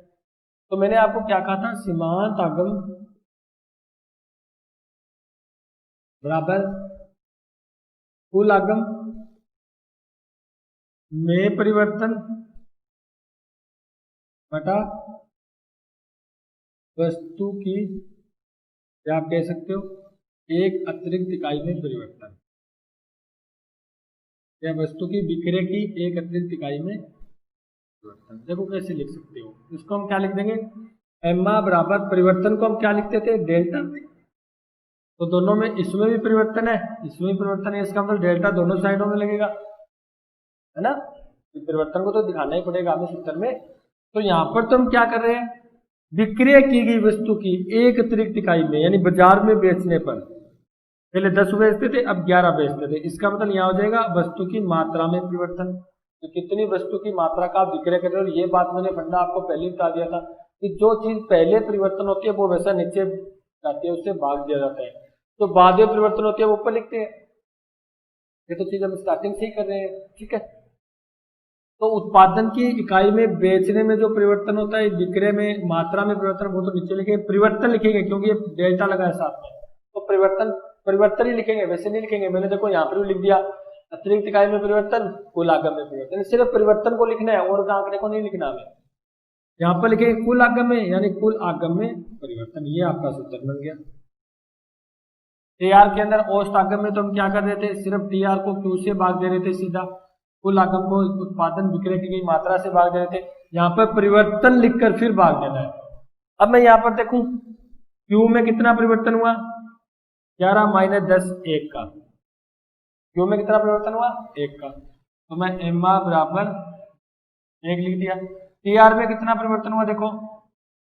तो मैंने आपको क्या कहा था, सीमांत आगम बराबर कुल आगम में परिवर्तन बटा वस्तु की, या आप कह सकते हो एक अतिरिक्त इकाई में परिवर्तन, या वस्तु की विक्रय की एक अतिरिक्त इकाई में परिवर्तन। देखो कैसे लिख सकते हो, इसको हम क्या लिख देंगे, एम्मा बराबर परिवर्तन को हम क्या लिखते थे डेल्टा, तो दोनों में इसमें भी परिवर्तन है इसमें भी परिवर्तन है, इसका मतलब डेल्टा दोनों साइडों में लगेगा, है ना। परिवर्तन को तो दिखाना ही पड़ेगा हमें सूत्र में। तो यहाँ पर तो हम क्या कर रहे हैं, विक्रय की गई वस्तु की एक अतिरिक्त इकाई में, यानी बाजार में बेचने पर पहले 10 बेचते थे अब 11 बेचते थे, इसका मतलब यहाँ हो जाएगा वस्तु की मात्रा में परिवर्तन। तो कितनी वस्तु की मात्रा का आप विक्रय कर रहे हो, ये बात मैंने फंडा आपको पहले ही बता दिया था कि जो चीज पहले परिवर्तन होती है वो वैसा नीचे जाती है, उससे भाग दिया जाता है, तो बाद में परिवर्तन होती है वो ऊपर लिखते हैं। ये तो चीज हम स्टार्टिंग से ही कर रहे हैं, ठीक है। तो उत्पादन की इकाई में बेचने में जो परिवर्तन होता है, विक्रय में मात्रा में परिवर्तन, वो तो नीचे लिखेंगे, परिवर्तन लिखेंगे क्योंकि ये डेल्टा लगा है साथ में, तो परिवर्तन ही लिखेंगे, वैसे नहीं लिखेंगे। मैंने देखो यहाँ पर भी लिख दिया अतिरिक्त इकाई में परिवर्तन कुल आगम में परिवर्तन, सिर्फ परिवर्तन को लिखना है और आंकड़े को नहीं लिखना हमें। यहाँ पर लिखेंगे कुल आगम में, यानी कुल आगम में परिवर्तन, ये आपका सूत्र बन गया। टीआर के अंदर औसत आगम में तो हम क्या कर रहे थे, सिर्फ टीआर को क्यू से भाग दे रहे थे सीधा, कुल आगम को उत्पादन विक्रय की गई मात्रा से भाग दे रहे थे, यहाँ पर परिवर्तन लिखकर फिर भाग देना है। अब मैं यहाँ पर देखूं क्यू में कितना परिवर्तन हुआ 11 माइनस 10 1 का, क्यू में कितना परिवर्तन हुआ 1 का, तो मैं एम आर बराबर 1 लिख दिया। टीआर में कितना परिवर्तन हुआ देखो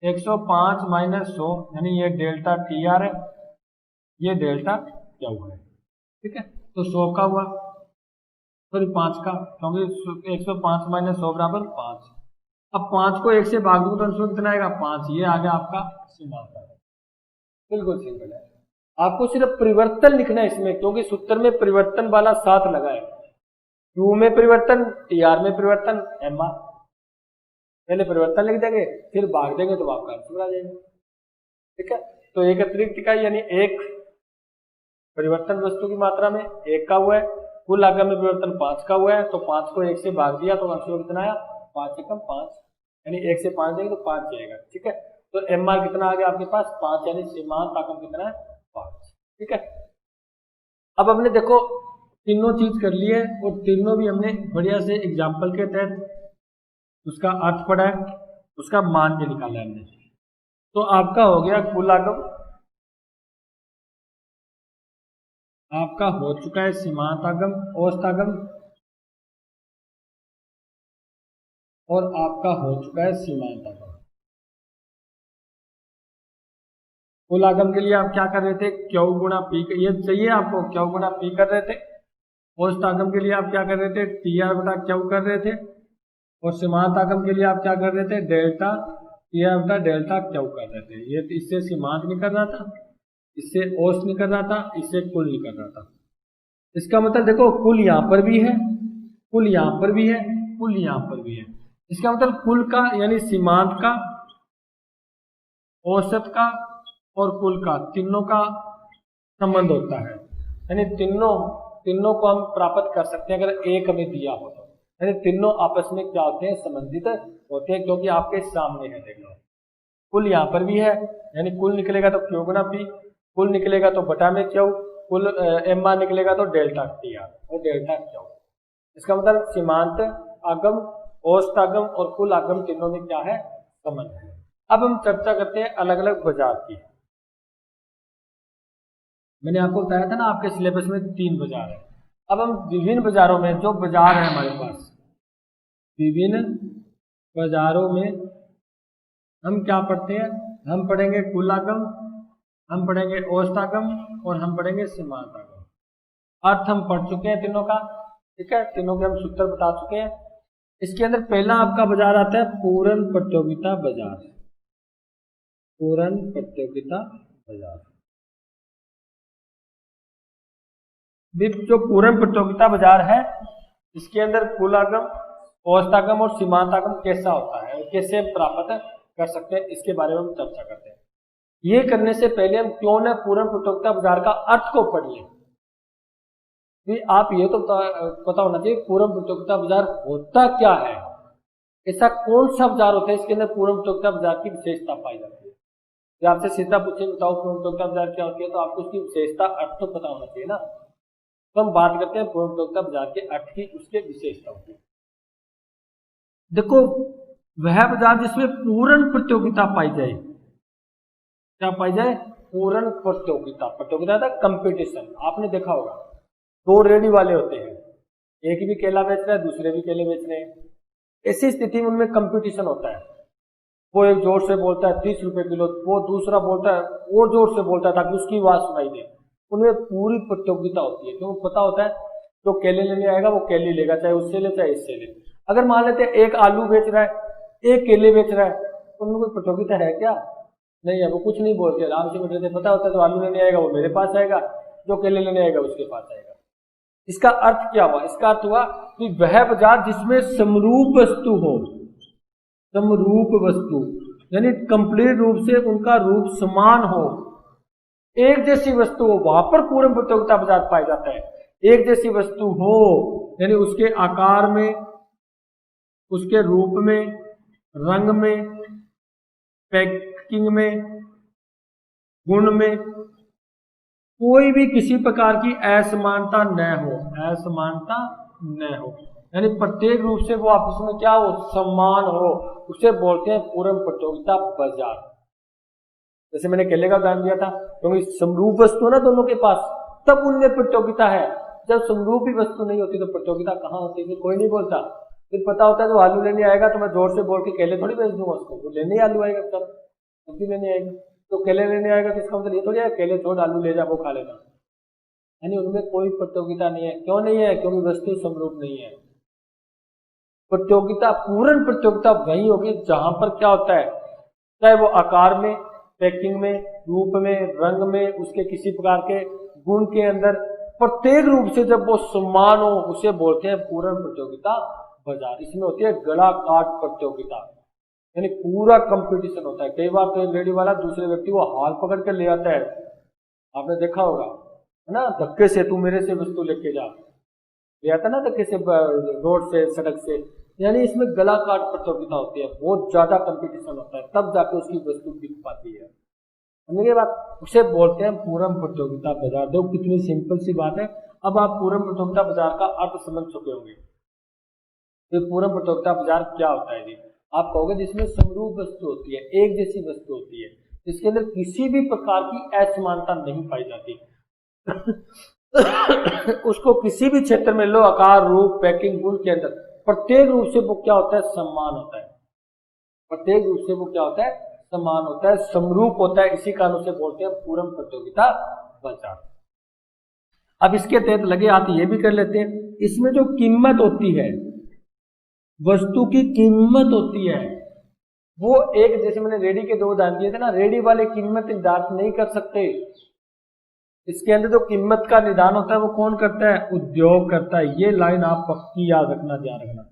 105 माइनस 100, यानी ये डेल्टा टीआर है, ये डेल्टा क्या हुआ है, ठीक है। तो 100 का हुआ, सॉरी 5 का, क्योंकि 105 माइनस 100 बराबर 5। अब 5 को 1 से भाग दूं तो इसमें कितना आएगा 5, ये आ गया आपका सीमांत आगम। बिल्कुल सिंपल है, आपको सिर्फ परिवर्तन लिखना है इसमें, क्योंकि सूत्र में परिवर्तन वाला साथ लगा है, क्यू में परिवर्तन टीआर में परिवर्तन एम आर, पहले परिवर्तन लिख देंगे फिर भाग देंगे तो आपका आंसर आ जाएगा, ठीक है। तो एक अतिरिक्त इकाई यानी एक परिवर्तन वस्तु की मात्रा में 1 का हुआ है, कुल आगम में परिवर्तन 5 का हुआ है, तो 5 को 1 से भाग दिया तो आंसर कितना आया 5 एकम 5, यानी 1 से 5 देंगे तो 5 जाएगा, ठीक है। तो एम आर कितना आ गया आपके पास 5, यानी सीमांत आगम कितना है 5। ठीक है। अब हमने देखो तीनों चीज कर ली है और तीनों भी हमने बढ़िया से एग्जाम्पल के तहत उसका अर्थ पढ़ा है, उसका मान भी निकाला है हमने। तो आपका हो गया कुल आगम, आपका हो चुका है सीमांत आगम, औसत आगम, और आपका हो चुका है सीमांत आगम। कुल आगम के लिए आप क्या कर रहे थे, क्यू गुणा पी, ये चाहिए आपको, क्यू गुणा पी कर रहे थे। औसत आगम के लिए आप क्या कर रहे थे, टी आर बटा क्यू कर रहे थे। और सीमांत आगम के लिए आप क्या कर रहे थे, डेल्टा टी आर बटा डेल्टा क्यू कर रहे थे। ये इससे सीमांत निकल रहा था, इससे औसत निकल रहा था, इससे कुल निकल रहा था। इसका मतलब देखो कुल यहां पर भी है, कुल यहां पर भी है, कुल यहां पर भी है। इसका मतलब कुल का यानी सीमांत का, औसत का और कुल का, तीनों का संबंध होता है। यानी तीनों को हम प्राप्त कर सकते हैं अगर एक हमें दिया हो तो। यानी तीनों आपस में क्या होते हैं, संबंधित होते हैं, क्योंकि आपके सामने है। देखो कुल यहाँ पर भी है, यानी कुल निकलेगा तो क्यू गुना पी, कुल निकलेगा तो बटा में क्यू, कुल एम आर निकलेगा तो डेल्टा टी आर और डेल्टा क्यू। इसका मतलब सीमांत आगम, औसत आगम और कुल आगम तीनों में क्या है, संबंध है। अब हम चर्चा करते हैं अलग अलग बाजार की। मैंने आपको बताया था ना आपके सिलेबस में 3 बाजार है। अब हम विभिन्न बाजारों में, जो बाजार है हमारे पास, विभिन्न बाजारों में हम क्या पढ़ते हैं, हम पढ़ेंगे कुल आगम, हम पढ़ेंगे औसत आगम और हम पढ़ेंगे सीमांत आगम। अर्थ हम पढ़ चुके हैं तीनों का, ठीक है, तीनों के हम सूत्र बता चुके हैं। इसके अंदर पहला आपका बाजार आता है पूर्ण प्रतियोगिता बाजार, पूर्ण प्रतियोगिता बाजार। जो पूर्ण प्रतियोगिता बाजार है, इसके अंदर कुल आगम, औसत आगम और सीमांत आगम कैसा होता है, कैसे प्राप्त कर सकते हैं, इसके बारे में हम चर्चा करते हैं। ये करने से पहले हम क्यों ना पूर्ण प्रतियोगिता बाजार का अर्थ को पढ़ लें। आप ये तो पता होना चाहिए पूर्ण प्रतियोगिता बाजार होता क्या है, ऐसा कौन सा बाजार होता है इसके अंदर पूर्ण प्रतियोगिता बाजार की विशेषता पाई जाती है। तो आपसे सीधा पूछे बताओ पूर्ण प्रतियोगिता बाजार क्या होती है, तो आपको उसकी विशेषता अर्थ तो पता होना चाहिए ना। तो हम बात करते हैं पूर्ण प्रतियोगिता बाजार के अर्थ की, उसके विशेषताओं की। देखो वह बाजार जिसमें पूर्ण प्रतियोगिता पाई जाए, क्या पाई जाए, पूर्ण प्रतियोगिता। प्रतियोगिता था कंपटीशन। आपने देखा होगा 2 रेडी वाले होते हैं, एक भी केला बेच रहा है, दूसरे भी केले बेच रहे हैं। ऐसी स्थिति में उनमें कंपटीशन होता है। वो एक जोर से बोलता है 30 रुपए किलो, वो दूसरा बोलता है और जोर से बोलता है ताकि उसकी आवाज सुनाई दे। उनमें पूरी प्रतियोगिता होती है, क्योंकि पता होता है जो केले लेने आएगा वो केले लेगा, चाहे उससे ले चाहे इससे ले। अगर मान लेते हैं एक आलू बेच रहा है, एक केले बेच रहा है, तो उनमें कोई प्रतियोगिता है क्या, नहीं है। वो कुछ नहीं बोलते, आराम से बैठ रहे थे। पता होता है जो आलू लेने आएगा वो मेरे पास आएगा, जो केले लेने आएगा उसके पास आएगा। इसका अर्थ क्या हुआ, इसका अर्थ हुआ कि वह बाजार जिसमें समरूप वस्तु हो, समरूप वस्तु यानी कंप्लीट रूप से उनका रूप समान हो, एक जैसी वस्तु हो, वहां पर पूर्ण प्रतियोगिता बाजार पाया जाता है। एक जैसी वस्तु हो यानी उसके आकार में, उसके रूप में, रंग में, पैकिंग में, गुण में कोई भी किसी प्रकार की असमानता न हो, असमानता न हो, यानी प्रत्येक रूप से वो आपस में क्या हो, समान हो, उसे बोलते हैं पूर्ण प्रतियोगिता बाजार। जैसे मैंने केले का उदाहरण दिया था, क्योंकि समरूप वस्तु है ना दोनों के पास, तब उनमें प्रतियोगिता है। जब समरूप ही वस्तु नहीं होती तो प्रतियोगिता कहाँ होती है, कोई नहीं बोलता। फिर पता होता है जो आलू लेने आएगा तो मैं जोर से बोल के केले थोड़ी बेच दूंगा उसको, वो लेने ही आलू आएगा, सर सब्जी लेने आएगा तो केले लेने आएगा, तो इसका मतलब ये थोड़ी है केले छोड़ आलू ले जा वो खा लेना। यानी उनमें कोई प्रतियोगिता नहीं है। क्यों नहीं है, क्योंकि वस्तु समरूप नहीं है। प्रतियोगिता, पूर्ण प्रतियोगिता वही होगी जहां पर क्या होता है, चाहे वो आकार में, पैकिंग में, रूप में, रंग में, उसके किसी प्रकार के गुण के अंदर प्रत्येक रूप से जब वो समान हो, उसे बोलते हैं पूर्ण प्रतियोगिता बाजार। इसमें होती है गला काट प्रतियोगिता, यानी पूरा कंपटीशन होता है। कई बार तो एक रेडी वाला दूसरे व्यक्ति को हाथ पकड़ कर ले आता है, आपने देखा होगा है ना, धक्के से तू मेरे से वस्तु लेके जा, ले आता ना धक्के से, रोड से, सड़क से। यानी इसमें गला काट प्रतियोगिता होती है, बहुत ज्यादा कंपटीशन होता है, तब जाके उसकी वस्तु बिक पाती है। समझे बात, उसे बोलते हैं पूरक प्रतियोगिता बाजार। देखो कितनी सिंपल सी बात है। अब आप पूरक प्रतियोगिता बाजार का अर्थ समझ चुके होंगे। तो पूरक प्रतियोगिता बाजार क्या होता है जी? आप कहोगे जिसमें समरूप वस्तु होती है, एक जैसी वस्तु होती है, जिसके अंदर किसी भी प्रकार की असमानता नहीं पाई जाती उसको किसी भी क्षेत्र में लो, आकार, रूप, पैकिंग, गुण के अंदर प्रत्येक रूप से वो क्या होता है? समान होता है। प्रत्येक रूप से वो क्या होता है? समान होता है, समरूप होता है। इसी कारण उसे बोलते हैं पूरक प्रतियोगिता बाजार। अब इसके तहत लगे हाथ ये भी कर लेते हैं, इसमें जो कीमत होती है, वस्तु की कीमत होती है, वो एक, जैसे मैंने रेडी के दो उदाहरण दिए थे ना, रेडी वाले कीमत निर्धारित नहीं कर सकते। इसके अंदर जो कीमत का निदान होता है वो कौन करता है? उद्योग करता है। ये लाइन आप पक्की याद रखना, ध्यान रखना।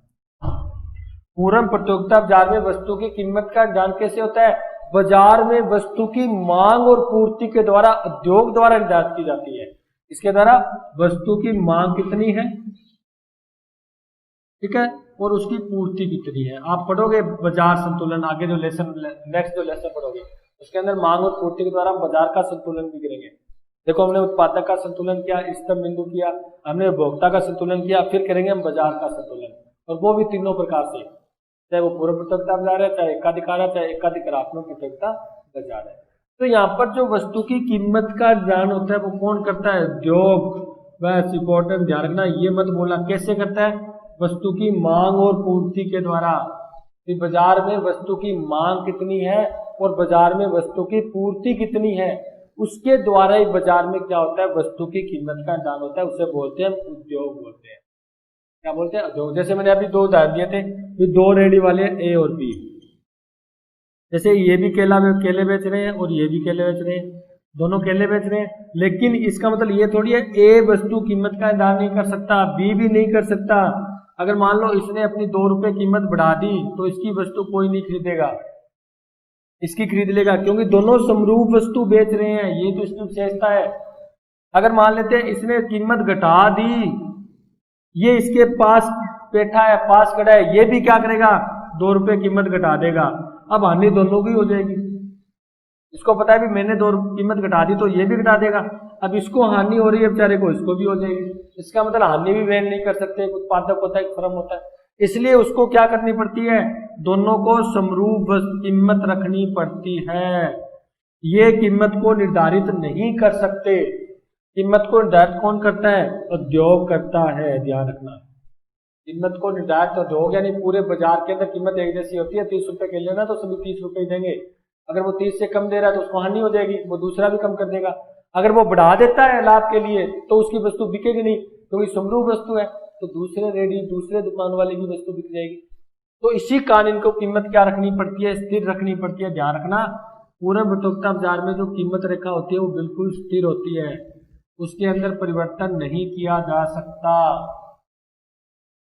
पूरक प्रतियोगिता बाजार में वस्तु की कीमत का निदान कैसे होता है? बाजार में वस्तु की मांग और पूर्ति के द्वारा, उद्योग द्वारा निर्धारित की जाती है। इसके द्वारा वस्तु की मांग कितनी है, ठीक है, और उसकी पूर्ति कितनी है। आप पढ़ोगे बाजार संतुलन, आगे जो लेसन, नेक्स्ट जो लेसन पढ़ोगे उसके अंदर मांग और पूर्ति के द्वारा बाजार का संतुलन भी करेंगे। देखो हमने उत्पादक का संतुलन किया, इष्टतम बिंदु किया, हमने उपभोक्ता का संतुलन किया, फिर करेंगे हम बाजार का संतुलन, और वो भी तीनों प्रकार से, चाहे वो पूरक प्रतियोगिता बाजार है, चाहे एकाधिकार है, चाहे एकाधिकारात्मक प्रतियोगिता बाजार है। तो यहाँ पर जो वस्तु की कीमत का ज्ञान होता है वो कौन करता है? उद्योग। बस इंपॉर्टेंट ध्यान रखना, ये मत बोला कैसे करता है? वस्तु की मांग और पूर्ति के द्वारा। बाजार में वस्तु की मांग कितनी है और बाजार में वस्तु की पूर्ति कितनी है, उसके द्वारा ही बाजार में क्या होता है? वस्तु की कीमत का दान होता है। उसे बोलते हैं उद्योग, बोलते हैं क्या बोलते हैं? उद्योग। जैसे मैंने अभी दो उदाहरण दिए थे, ये दो रेडी वाले ए और बी, जैसे ये भी केले बेच रहे हैं और ये भी केले बेच रहे हैं, दोनों केले बेच रहे हैं, लेकिन इसका मतलब ये थोड़ी है ए वस्तु कीमत का दान नहीं कर सकता, बी भी नहीं कर सकता। अगर मान लो इसने अपनी 2 रुपए कीमत बढ़ा दी तो इसकी वस्तु कोई नहीं खरीदेगा, इसकी खरीद लेगा, क्योंकि दोनों समरूप वस्तु बेच रहे हैं। ये तो इसकी विशेषता है। अगर मान लेते हैं इसने कीमत घटा दी, ये इसके पास बैठा है, पास खड़ा है, ये भी क्या करेगा? 2 रुपए कीमत घटा देगा। अब हानि दोनों की हो जाएगी। इसको पता है भी मैंने 2 कीमत घटा दी तो ये भी घटा देगा। अब इसको हानि हो रही है बेचारे को, इसको भी हो जाएगी। इसका मतलब हानि भी वहन नहीं कर सकते, एक उत्पादक होता है, एक फर्म होता है, इसलिए उसको क्या करनी पड़ती है? दोनों को समरूप कीमत रखनी पड़ती है। ये कीमत को निर्धारित नहीं कर सकते। कीमत को निर्धारित कौन करता है? उद्योग करता है, ध्यान रखना। कीमत को निर्धारित उद्योग, यानी पूरे बाजार के अंदर कीमत एक जैसी होती है। 30 रुपए के लेना तो सभी 30 रुपए देंगे। अगर वो 30 से कम दे रहा है तो उसको हानि हो जाएगी, वो दूसरा भी कम कर देगा। अगर वो बढ़ा देता है लाभ के लिए तो उसकी वस्तु बिकेगी नहीं, क्योंकि समरूप वस्तु है, तो दूसरे रेडी, दूसरे दुकान वाले की वस्तु बिक जाएगी। तो इसी कारण इनको कीमत क्या रखनी पड़ती है? स्थिर रखनी पड़ती है। ध्यान रखना, पूरक प्रतियोगिता बाजार में जो कीमत रेखा होती है वो बिल्कुल स्थिर होती है, उसके अंदर परिवर्तन नहीं किया जा सकता।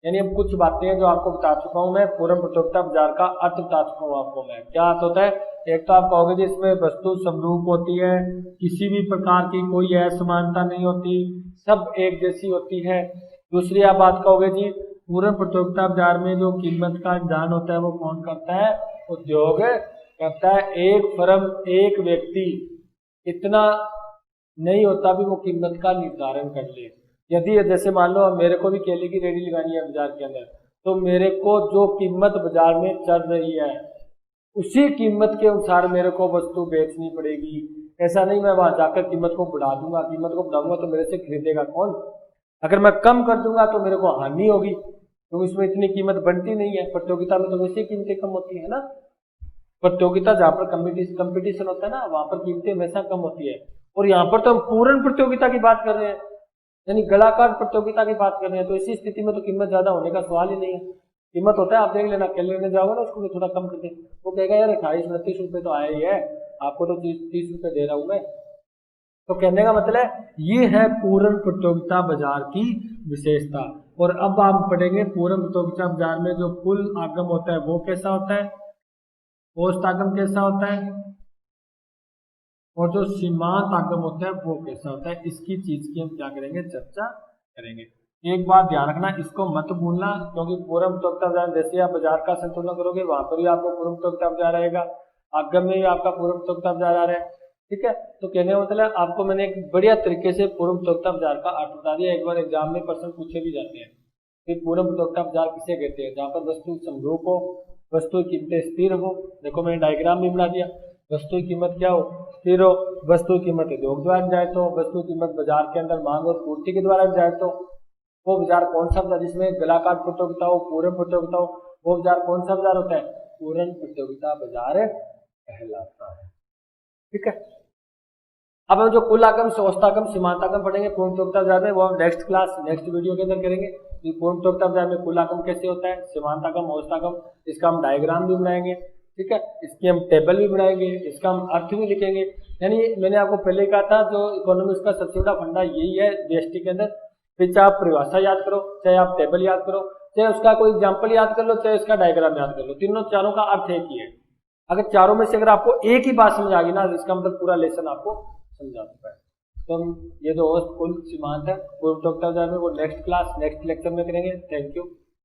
यानी अब कुछ बातें हैं जो आपको बता चुका हूं मैं, पूरक प्रतियोगिता बाजार का अर्थ बता चुका हूं आपको मैं। क्या अर्थ होता है? एक तो आप कहोगे जी इसमें वस्तु समरूप होती है, किसी भी प्रकार की कोई असमानता नहीं होती, सब एक जैसी होती है। दूसरी आप बात कहोगे जी पूरक प्रतियोगिता बाजार में जो कीमत का निर्धारण होता है वो कौन करता है? उद्योग करता है। एक फर्म, एक व्यक्ति इतना नहीं होता भी वो कीमत का निर्धारण कर ले। यदि जैसे मान लो मेरे को भी केले की रेडी लगानी है बाजार के अंदर, तो मेरे को जो कीमत बाजार में चल रही है उसी कीमत के अनुसार मेरे को वस्तु बेचनी पड़ेगी। ऐसा नहीं मैं वहां जाकर कीमत को बढ़ा दूंगा, कीमत को बढ़ाऊंगा तो मेरे से खरीदेगा कौन? अगर मैं कम कर दूंगा तो मेरे को हानि होगी, क्योंकि इसमें इतनी कीमत बनती नहीं है। प्रतियोगिता में तो वैसे कीमतें कम होती है ना। प्रतियोगिता जहाँ पर कंपटीशन होता है ना, वहां पर कीमतें हमेशा कम होती है। और यहाँ पर तो हम पूर्ण प्रतियोगिता की बात कर रहे हैं, यानी गलाकार प्रतियोगिता की बात कर रहे हैं, तो इसी स्थिति में तो कीमत ज्यादा होने का सवाल ही नहीं है। कीमत होता है, आप देख लेना, केले लेने जाओगे ना उसको भी थोड़ा कम कर दे, वो कहेगा यार 28-29 रुपए तो आया ही है, आपको तो 30 रुपए दे रहा हूं मैं। तो कहने का मतलब ये है पूर्ण प्रतियोगिता बाजार की विशेषता। और अब आप पढ़ेंगे पूर्ण प्रतियोगिता बाजार में जो कुल आगम होता है वो कैसा होता है, औसत आगम कैसा होता है, और जो सीमांत आगम होता है वो कैसा होता है। इसकी चीज की हम क्या करेंगे? चर्चा करेंगे। एक बात ध्यान रखना, इसको मत भूलना, क्योंकि पूर्ण प्रतियोगिता बाजार जैसे आप बाजार का संतुलन करोगे वहां पर भी आपको पूर्ण प्रतियोगिता बाजार आएगा, आगम में भी आपका पूर्ण प्रतियोगिता बाजार आ रहा है। ठीक है। तो कहने का मतलब आपको मैंने एक बढ़िया तरीके से पूर्व प्रयोक्ता बाजार का अर्थ बता दिया। एक बार एग्जाम में प्रश्न पूछे भी जाते हैं कि पूर्व प्रयोक्ता बाजार किसे कहते हैं, जहाँ पर वस्तु समरूप हो, वस्तु की कीमतें स्थिर हो। देखो मैंने डायग्राम भी बना दिया। वस्तु की कीमत क्या हो, स्थिर हो। वस्तु की कीमत उद्योग द्वारा निर्धारित हो। वस्तु की कीमत बाजार के अंदर मांग और पूर्ति के द्वारा निर्धारित हो। वो बाजार कौन सा बाजार जिसमें गोलाकार प्रतियोगिता हो, पूर्ण प्रतियोगिता हो, वो बाजार कौन सा बाजार होता है, पूर्ण प्रतियोगिता बाजार कहलाता है। ठीक है। अब हम जो कुल आगम, औसतागम, सीमांतागम पढ़ेंगे पूर्ण प्रतियोगिता बाजार में, वो हम नेक्स्ट क्लास, नेक्स्ट वीडियो के अंदर करेंगे कि पूर्ण प्रतियोगिता बाजार में कुल आगम कैसे होता है, सीमांतागम, औसतागम, इसका हम डायग्राम भी बनाएंगे। ठीक है। इसकी हम टेबल भी बनाएंगे, इसका हम अर्थ भी लिखेंगे। यानी मैंने आपको पहले कहा था जो इकोनॉमिक्स का सबसे बड़ा फंडा यही है जीएसटी के अंदर। फिर चाहे आप परिभाषा याद करो, चाहे आप टेबल याद करो, चाहे उसका कोई एग्जाम्पल याद कर लो, चाहे इसका डायग्राम याद कर लो, तीनों चारों का अर्थ एक ही है। अगर चारों में से अगर आपको एक ही बात समझ आ गई ना, इसका मतलब पूरा लेसन आपको समझा चुका है। तो हम ये जो औसत कुल सीमांत है पूर्व प्रतियोगिता बाजार में, वो नेक्स्ट क्लास, नेक्स्ट लेक्चर में करेंगे। Thank you.